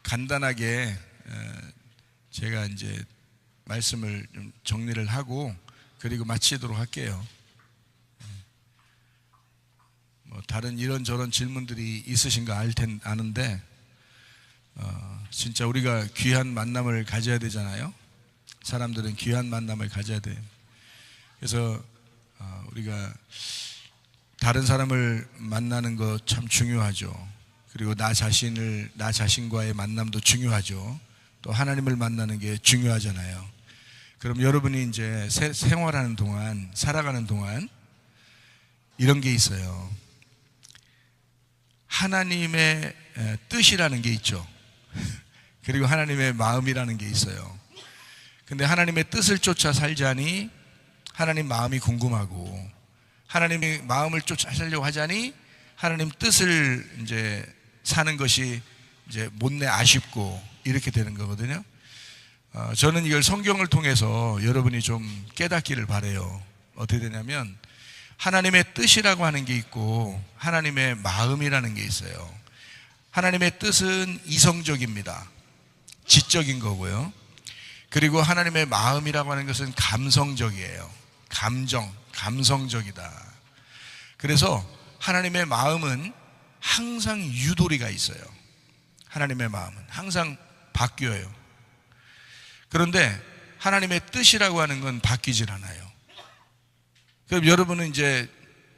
간단하게 제가 이제 말씀을 좀 정리를 하고 그리고 마치도록 할게요. 뭐 다른 이런저런 질문들이 있으신가 아는데 진짜 우리가 귀한 만남을 가져야 되잖아요. 사람들은 귀한 만남을 가져야 돼요. 그래서 우리가 다른 사람을 만나는 거 참 중요하죠. 그리고 나 자신과의 만남도 중요하죠. 또 하나님을 만나는 게 중요하잖아요. 그럼 여러분이 이제 생활하는 동안, 살아가는 동안 이런 게 있어요. 하나님의 뜻이라는 게 있죠. 그리고 하나님의 마음이라는 게 있어요. 근데 하나님의 뜻을 쫓아 살자니 하나님 마음이 궁금하고, 하나님의 마음을 쫓아 살려고 하자니 하나님 뜻을 이제 사는 것이 이제 못내 아쉽고 이렇게 되는 거거든요. 저는 이걸 성경을 통해서 여러분이 좀 깨닫기를 바라요. 어떻게 되냐면 하나님의 뜻이라고 하는 게 있고 하나님의 마음이라는 게 있어요. 하나님의 뜻은 이성적입니다. 지적인 거고요. 그리고 하나님의 마음이라고 하는 것은 감성적이에요. 감성적이다. 그래서 하나님의 마음은 항상 유도리가 있어요. 하나님의 마음은 항상 바뀌어요. 그런데 하나님의 뜻이라고 하는 건 바뀌질 않아요. 그럼 여러분은 이제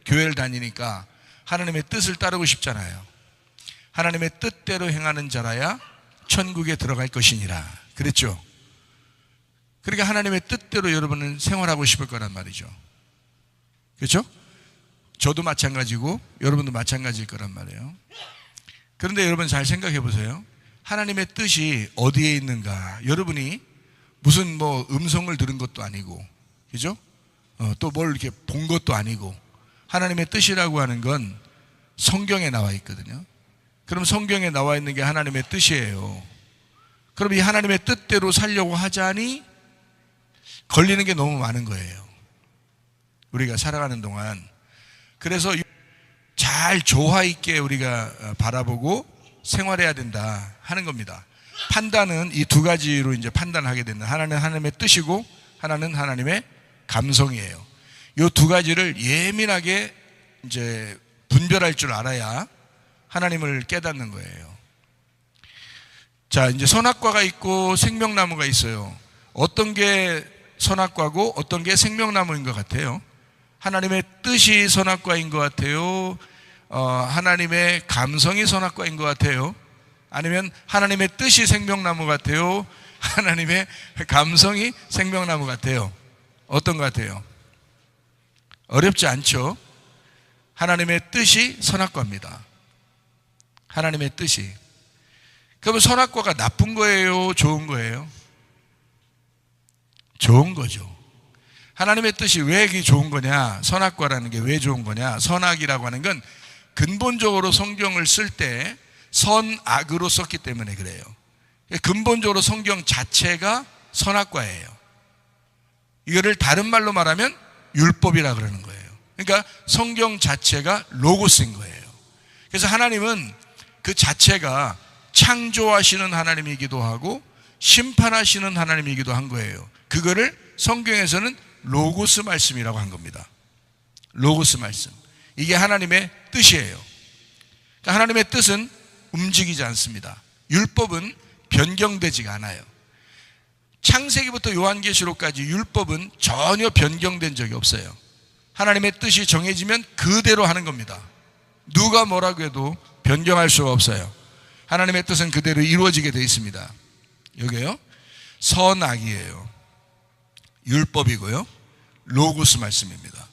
교회를 다니니까 하나님의 뜻을 따르고 싶잖아요. 하나님의 뜻대로 행하는 자라야 천국에 들어갈 것이니라 그랬죠. 그러니까 하나님의 뜻대로 여러분은 생활하고 싶을 거란 말이죠. 그렇죠? 저도 마찬가지고 여러분도 마찬가지일 거란 말이에요. 그런데 여러분 잘 생각해 보세요. 하나님의 뜻이 어디에 있는가? 여러분이 무슨 뭐 음성을 들은 것도 아니고, 그죠? 또 뭘 이렇게 본 것도 아니고, 하나님의 뜻이라고 하는 건 성경에 나와 있거든요. 그럼 성경에 나와 있는 게 하나님의 뜻이에요. 그럼 이 하나님의 뜻대로 살려고 하자니 걸리는 게 너무 많은 거예요. 우리가 살아가는 동안. 그래서 잘 조화 있게 우리가 바라보고 생활해야 된다 하는 겁니다. 판단은 이 두 가지로 이제 판단하게 된다. 하나는 하나님의 뜻이고 하나는 하나님의 감성이에요. 이 두 가지를 예민하게 이제 분별할 줄 알아야 하나님을 깨닫는 거예요. 자, 이제 선악과가 있고 생명나무가 있어요. 어떤 게 선악과고 어떤 게 생명나무인 것 같아요? 하나님의 뜻이 선악과인 것 같아요? 하나님의 감성이 선악과인 것 같아요? 아니면 하나님의 뜻이 생명나무 같아요? 하나님의 감성이 생명나무 같아요? 어떤 것 같아요? 어렵지 않죠? 하나님의 뜻이 선악과입니다. 하나님의 뜻이. 그러면 선악과가 나쁜 거예요? 좋은 거예요? 좋은 거죠. 하나님의 뜻이 왜 이게 좋은 거냐? 선악과라는 게 왜 좋은 거냐? 선악이라고 하는 건 근본적으로 성경을 쓸 때 선악으로 썼기 때문에 그래요. 근본적으로 성경 자체가 선악과예요. 이거를 다른 말로 말하면 율법이라 그러는 거예요. 그러니까 성경 자체가 로고스인 거예요. 그래서 하나님은 그 자체가 창조하시는 하나님이기도 하고 심판하시는 하나님이기도 한 거예요. 그거를 성경에서는 로고스 말씀이라고 한 겁니다. 로고스 말씀. 이게 하나님의 뜻이에요. 그러니까 하나님의 뜻은 움직이지 않습니다. 율법은 변경되지가 않아요. 창세기부터 요한계시록까지 율법은 전혀 변경된 적이 없어요. 하나님의 뜻이 정해지면 그대로 하는 겁니다. 누가 뭐라고 해도 변경할 수가 없어요. 하나님의 뜻은 그대로 이루어지게 되어 있습니다. 여기에요. 선악이에요. 율법이고요. 로고스 말씀입니다.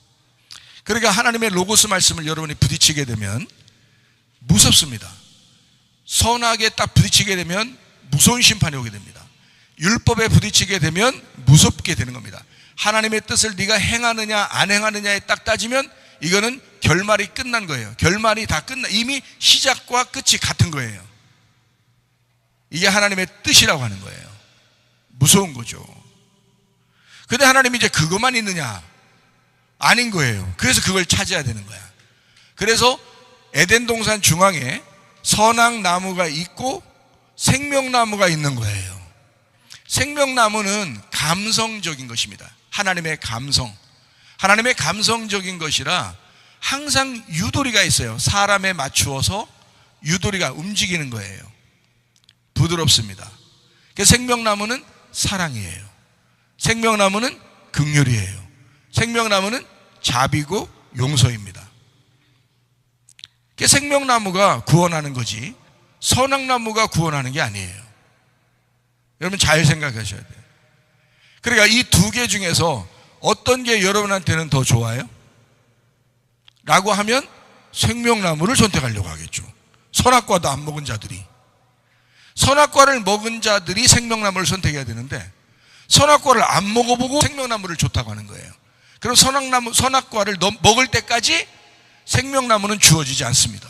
그러니까 하나님의 로고스 말씀을 여러분이 부딪히게 되면 무섭습니다. 선악에 딱 부딪히게 되면 무서운 심판이 오게 됩니다. 율법에 부딪히게 되면 무섭게 되는 겁니다. 하나님의 뜻을 네가 행하느냐 안 행하느냐에 딱 따지면 이거는 결말이 끝난 거예요. 결말이 다 이미 시작과 끝이 같은 거예요. 이게 하나님의 뜻이라고 하는 거예요. 무서운 거죠. 근데 하나님이 이제 그것만 있느냐? 아닌 거예요. 그래서 그걸 찾아야 되는 거야. 그래서 에덴 동산 중앙에 선악 나무가 있고 생명나무가 있는 거예요. 생명나무는 감성적인 것입니다. 하나님의 감성. 하나님의 감성적인 것이라 항상 유도리가 있어요. 사람에 맞추어서 유도리가 움직이는 거예요. 부드럽습니다. 생명나무는 사랑이에요. 생명나무는 긍휼이에요. 생명나무는 자비고 용서입니다. 생명나무가 구원하는 거지 선악나무가 구원하는 게 아니에요. 여러분 잘 생각하셔야 돼요. 그러니까 이 두 개 중에서 어떤 게 여러분한테는 더 좋아요? 라고 하면 생명나무를 선택하려고 하겠죠. 선악과도 안 먹은 자들이. 선악과를 먹은 자들이 생명나무를 선택해야 되는데 선악과를 안 먹어보고 생명나무를 좋다고 하는 거예요. 그럼 선악과를 먹을 때까지 생명나무는 주어지지 않습니다.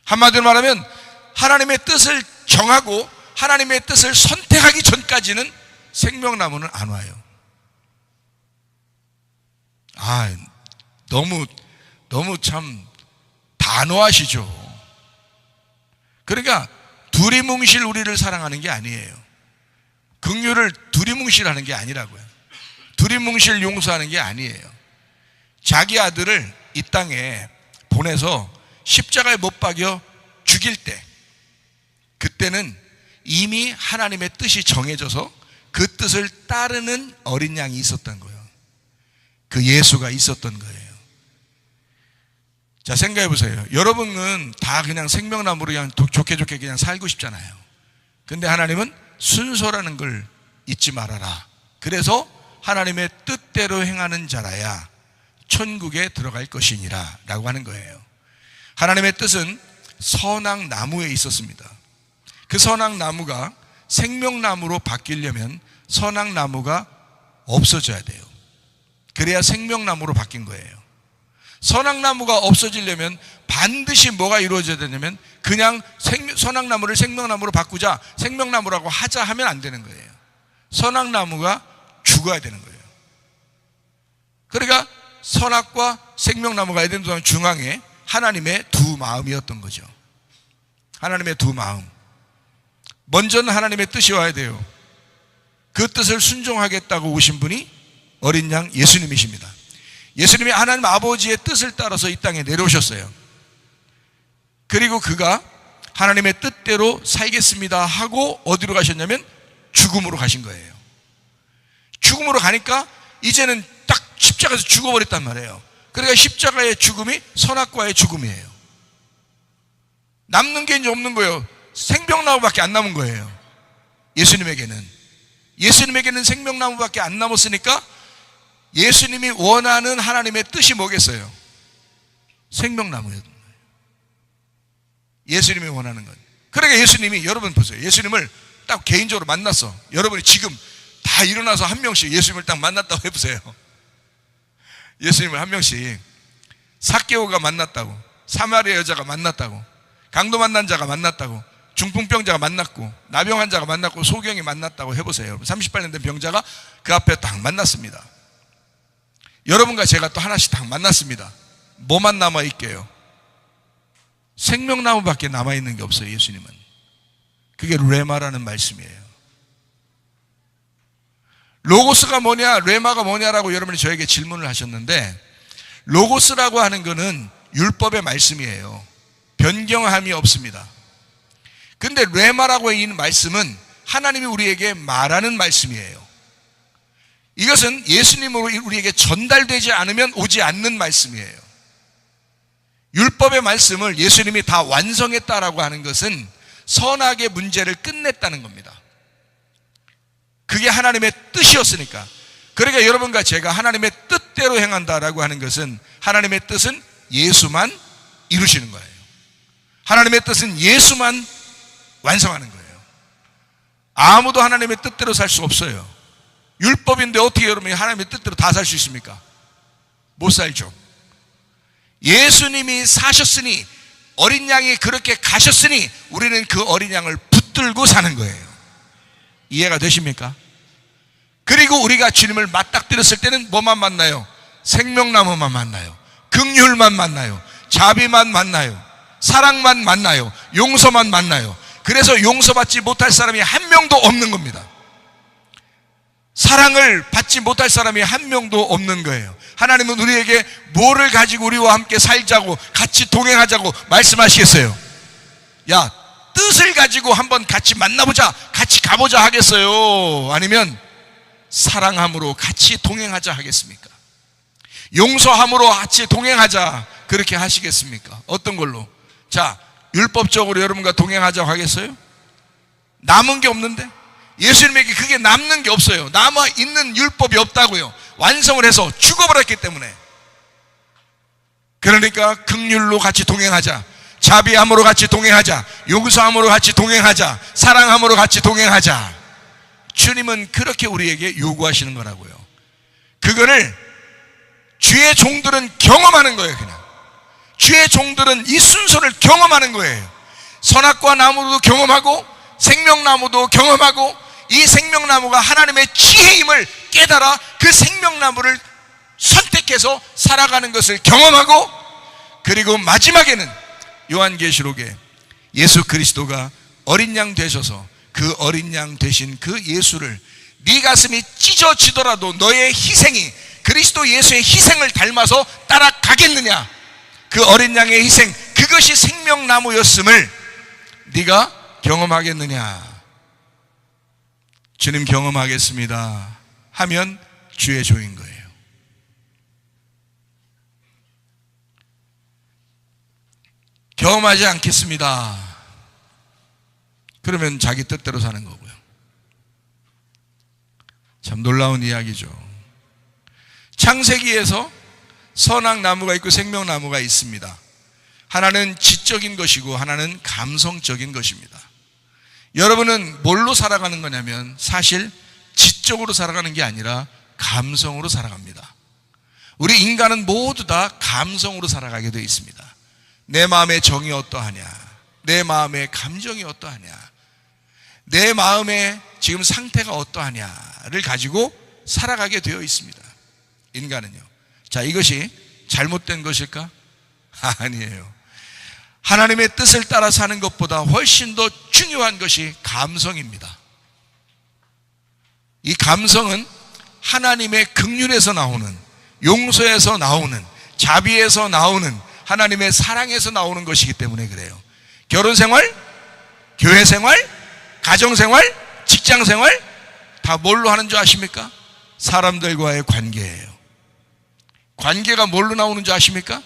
한마디로 말하면 하나님의 뜻을 정하고 하나님의 뜻을 선택하기 전까지는 생명나무는 안 와요. 너무 참 단호하시죠. 그러니까 두리뭉실 우리를 사랑하는 게 아니에요. 긍휼을 두리뭉실하는 게 아니라고요. 두리뭉실 용서하는 게 아니에요. 자기 아들을 이 땅에 보내서 십자가에 못 박여 죽일 때, 그때는 이미 하나님의 뜻이 정해져서 그 뜻을 따르는 어린 양이 있었던 거예요. 그 예수가 있었던 거예요. 자, 생각해 보세요. 여러분은 다 그냥 생명나무로 그냥 좋게 그냥 살고 싶잖아요. 근데 하나님은 순서라는 걸 잊지 말아라. 그래서 하나님의 뜻대로 행하는 자라야 천국에 들어갈 것이니라 라고 하는 거예요. 하나님의 뜻은 선악나무에 있었습니다. 그 선악나무가 생명나무로 바뀌려면 선악나무가 없어져야 돼요. 그래야 생명나무로 바뀐 거예요. 선악나무가 없어지려면 반드시 뭐가 이루어져야 되냐면 그냥 선악나무를 생명나무로 바꾸자, 생명나무라고 하자 하면 안 되는 거예요. 선악나무가 죽어야 되는 거예요. 그러니까 선악과 생명나무가 에덴 동산 중앙에 하나님의 두 마음이었던 거죠. 하나님의 두 마음. 먼저는 하나님의 뜻이 와야 돼요. 그 뜻을 순종하겠다고 오신 분이 어린 양 예수님이십니다. 예수님이 하나님 아버지의 뜻을 따라서 이 땅에 내려오셨어요. 그리고 그가 하나님의 뜻대로 살겠습니다 하고 어디로 가셨냐면 죽음으로 가신 거예요. 죽음으로 가니까 이제는 딱 십자가에서 죽어버렸단 말이에요. 그러니까 십자가의 죽음이 선악과의 죽음이에요. 남는 게 이제 없는 거예요. 생명나무밖에 안 남은 거예요. 예수님에게는 생명나무밖에 안 남았으니까 예수님이 원하는 하나님의 뜻이 뭐겠어요? 생명나무였던 거예요. 예수님이 원하는 건. 그러니까 예수님이, 여러분 보세요. 예수님을 딱 개인적으로 만났어. 여러분이 지금 다 일어나서 한 명씩 예수님을 딱 만났다고 해보세요. 예수님을 한 명씩. 삭개오가 만났다고, 사마리아 여자가 만났다고, 강도 만난 자가 만났다고, 중풍병자가 만났고, 나병 환자가 만났고, 소경이 만났다고 해보세요. 38년 된 병자가 그 앞에 딱 만났습니다. 여러분과 제가 또 하나씩 딱 만났습니다. 뭐만 남아있게요? 생명나무밖에 남아있는 게 없어요. 예수님은. 그게 레마라는 말씀이에요. 로고스가 뭐냐, 레마가 뭐냐라고 여러분이 저에게 질문을 하셨는데, 로고스라고 하는 것은 율법의 말씀이에요. 변경함이 없습니다. 근데 레마라고 하는 말씀은 하나님이 우리에게 말하는 말씀이에요. 이것은 예수님으로 우리에게 전달되지 않으면 오지 않는 말씀이에요. 율법의 말씀을 예수님이 다 완성했다라고 하는 것은 선악의 문제를 끝냈다는 겁니다. 그게 하나님의 뜻이었으니까. 그러니까 여러분과 제가 하나님의 뜻대로 행한다라고 하는 것은 하나님의 뜻은 예수만 이루시는 거예요. 하나님의 뜻은 예수만 완성하는 거예요. 아무도 하나님의 뜻대로 살 수 없어요. 율법인데 어떻게 여러분이 하나님의 뜻대로 다 살 수 있습니까? 못 살죠. 예수님이 사셨으니, 어린 양이 그렇게 가셨으니 우리는 그 어린 양을 붙들고 사는 거예요. 이해가 되십니까? 그리고 우리가 주님을 맞닥뜨렸을 때는 뭐만 만나요? 생명나무만 만나요. 긍휼만 만나요. 자비만 만나요. 사랑만 만나요. 용서만 만나요. 그래서 용서받지 못할 사람이 한 명도 없는 겁니다. 사랑을 받지 못할 사람이 한 명도 없는 거예요. 하나님은 우리에게 뭐를 가지고 우리와 함께 살자고, 같이 동행하자고 말씀하시겠어요? 야, 뜻을 가지고 한번 같이 만나보자, 같이 가보자 하겠어요? 아니면 사랑함으로 같이 동행하자 하겠습니까? 용서함으로 같이 동행하자 그렇게 하시겠습니까? 어떤 걸로? 자, 율법적으로 여러분과 동행하자고 하겠어요? 남은 게 없는데? 예수님에게 그게 남는 게 없어요. 남아있는 율법이 없다고요. 완성을 해서 죽어버렸기 때문에. 그러니까 긍휼로 같이 동행하자, 자비함으로 같이 동행하자, 용서함으로 같이 동행하자, 사랑함으로 같이 동행하자. 주님은 그렇게 우리에게 요구하시는 거라고요. 그거를 주의 종들은 경험하는 거예요. 그냥 주의 종들은 이 순서를 경험하는 거예요. 선악과 나무도 경험하고 생명나무도 경험하고, 이 생명나무가 하나님의 지혜임을 깨달아 그 생명나무를 선택해서 살아가는 것을 경험하고, 그리고 마지막에는 요한계시록에 예수 그리스도가 어린 양 되셔서 그 어린 양 되신 그 예수를 네 가슴이 찢어지더라도 너의 희생이 그리스도 예수의 희생을 닮아서 따라가겠느냐, 그 어린 양의 희생, 그것이 생명나무였음을 네가 경험하겠느냐. 주님 경험하겠습니다 하면 주의 종인 거예요. 경험하지 않겠습니다 그러면 자기 뜻대로 사는 거고요. 참 놀라운 이야기죠. 창세기에서 선악나무가 있고 생명나무가 있습니다. 하나는 지적인 것이고 하나는 감성적인 것입니다. 여러분은 뭘로 살아가는 거냐면 사실 지적으로 살아가는 게 아니라 감성으로 살아갑니다. 우리 인간은 모두 다 감성으로 살아가게 되어 있습니다. 내 마음의 정이 어떠하냐, 내 마음의 감정이 어떠하냐, 내 마음의 지금 상태가 어떠하냐를 가지고 살아가게 되어 있습니다. 인간은요. 자, 이것이 잘못된 것일까? 아니에요. 하나님의 뜻을 따라 사는 것보다 훨씬 더 중요한 것이 감성입니다. 이 감성은 하나님의 긍휼에서 나오는, 용서에서 나오는, 자비에서 나오는, 하나님의 사랑에서 나오는 것이기 때문에 그래요. 결혼생활, 교회생활, 가정생활, 직장생활 다 뭘로 하는 줄 아십니까? 사람들과의 관계예요. 관계가 뭘로 나오는 줄 아십니까?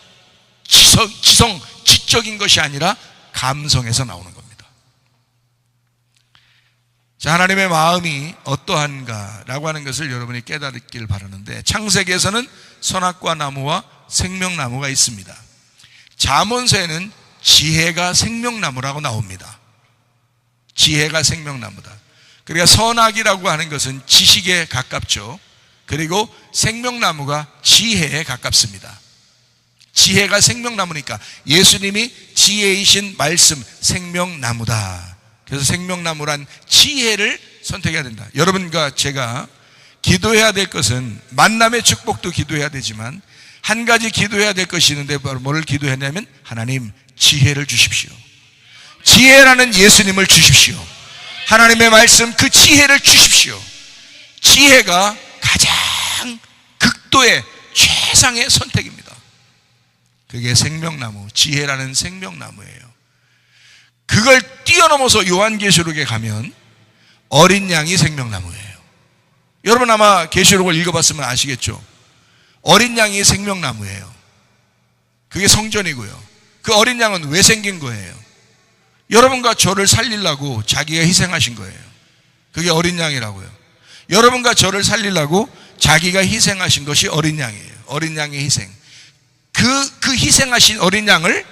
지적인 것이 아니라 감성에서 나오는 겁니다. 자, 하나님의 마음이 어떠한가라고 하는 것을 여러분이 깨달았길 바라는데, 창세기에서는 선악과 나무와 생명나무가 있습니다. 잠언서에는 지혜가 생명나무라고 나옵니다. 지혜가 생명나무다. 그러니까 선악이라고 하는 것은 지식에 가깝죠. 그리고 생명나무가 지혜에 가깝습니다. 지혜가 생명나무니까 예수님이 지혜이신 말씀, 생명나무다. 그래서 생명나무란 지혜를 선택해야 된다. 여러분과 제가 기도해야 될 것은 만남의 축복도 기도해야 되지만 한 가지 기도해야 될 것이 있는데, 바로 뭐를 기도했냐면 하나님 지혜를 주십시오. 지혜라는 예수님을 주십시오. 하나님의 말씀 그 지혜를 주십시오. 지혜가 가장 극도의 최상의 선택입니다. 그게 생명나무, 지혜라는 생명나무예요. 그걸 뛰어넘어서 요한계시록에 가면 어린 양이 생명나무예요. 여러분 아마 계시록을 읽어봤으면 아시겠죠. 어린 양이 생명나무예요. 그게 성전이고요. 그 어린 양은 왜 생긴 거예요? 여러분과 저를 살리려고 자기가 희생하신 거예요. 그게 어린 양이라고요. 여러분과 저를 살리려고 자기가 희생하신 것이 어린 양이에요. 어린 양의 희생. 그 희생하신 어린 양을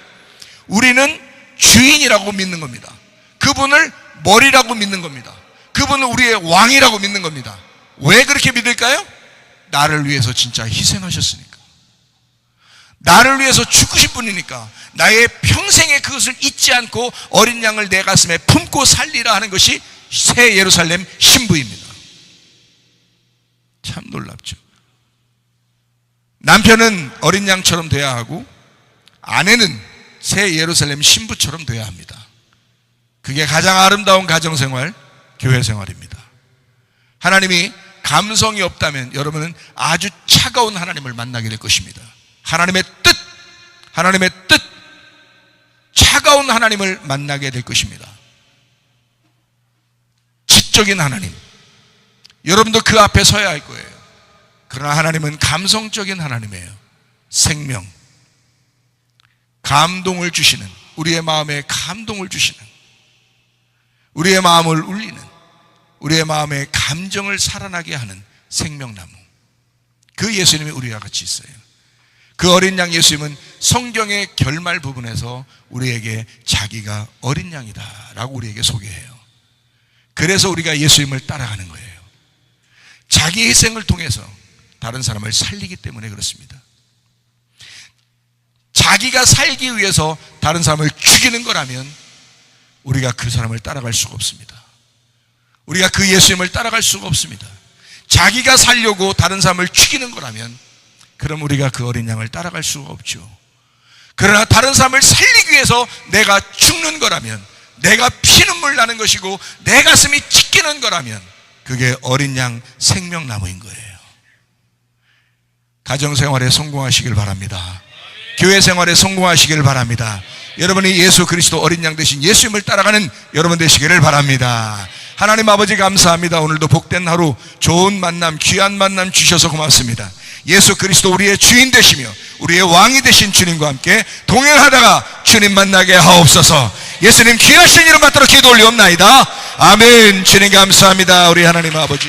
우리는 주인이라고 믿는 겁니다. 그분을 머리라고 믿는 겁니다. 그분을 우리의 왕이라고 믿는 겁니다. 왜 그렇게 믿을까요? 나를 위해서 진짜 희생하셨으니까. 나를 위해서 죽으신 분이니까. 나의 평생에 그것을 잊지 않고 어린 양을 내 가슴에 품고 살리라 하는 것이 새 예루살렘 신부입니다. 참 놀랍죠. 남편은 어린 양처럼 돼야 하고 아내는 새 예루살렘 신부처럼 돼야 합니다. 그게 가장 아름다운 가정생활, 교회생활입니다. 하나님이 감성이 없다면 여러분은 아주 차가운 하나님을 만나게 될 것입니다. 하나님의 뜻, 차가운 하나님을 만나게 될 것입니다. 지적인 하나님, 여러분도 그 앞에 서야 할 거예요. 그러나 하나님은 감성적인 하나님이에요. 생명, 감동을 주시는, 우리의 마음에 감동을 주시는, 우리의 마음을 울리는, 우리의 마음의 감정을 살아나게 하는 생명나무, 그 예수님이 우리와 같이 있어요. 그 어린 양 예수님은 성경의 결말 부분에서 우리에게 자기가 어린 양이다 라고 우리에게 소개해요. 그래서 우리가 예수님을 따라가는 거예요. 자기 희생을 통해서 다른 사람을 살리기 때문에 그렇습니다. 자기가 살기 위해서 다른 사람을 죽이는 거라면 우리가 그 사람을 따라갈 수가 없습니다. 우리가 그 예수님을 따라갈 수가 없습니다. 자기가 살려고 다른 사람을 죽이는 거라면 그럼 우리가 그 어린 양을 따라갈 수가 없죠. 그러나 다른 사람을 살리기 위해서 내가 죽는 거라면, 내가 피눈물 나는 것이고 내 가슴이 찢기는 거라면 그게 어린 양 생명나무인 거예요. 가정생활에 성공하시길 바랍니다. 교회생활에 성공하시길 바랍니다. 여러분이 예수 그리스도 어린 양 되신 예수님을 따라가는 여러분 되시기를 바랍니다. 하나님 아버지 감사합니다. 오늘도 복된 하루, 좋은 만남, 귀한 만남 주셔서 고맙습니다. 예수 그리스도 우리의 주인 되시며 우리의 왕이 되신 주님과 함께 동행하다가 주님 만나게 하옵소서. 예수님 귀하신 이름 받들어 기도 올리옵나이다. 아멘. 주님 감사합니다. 우리 하나님 아버지.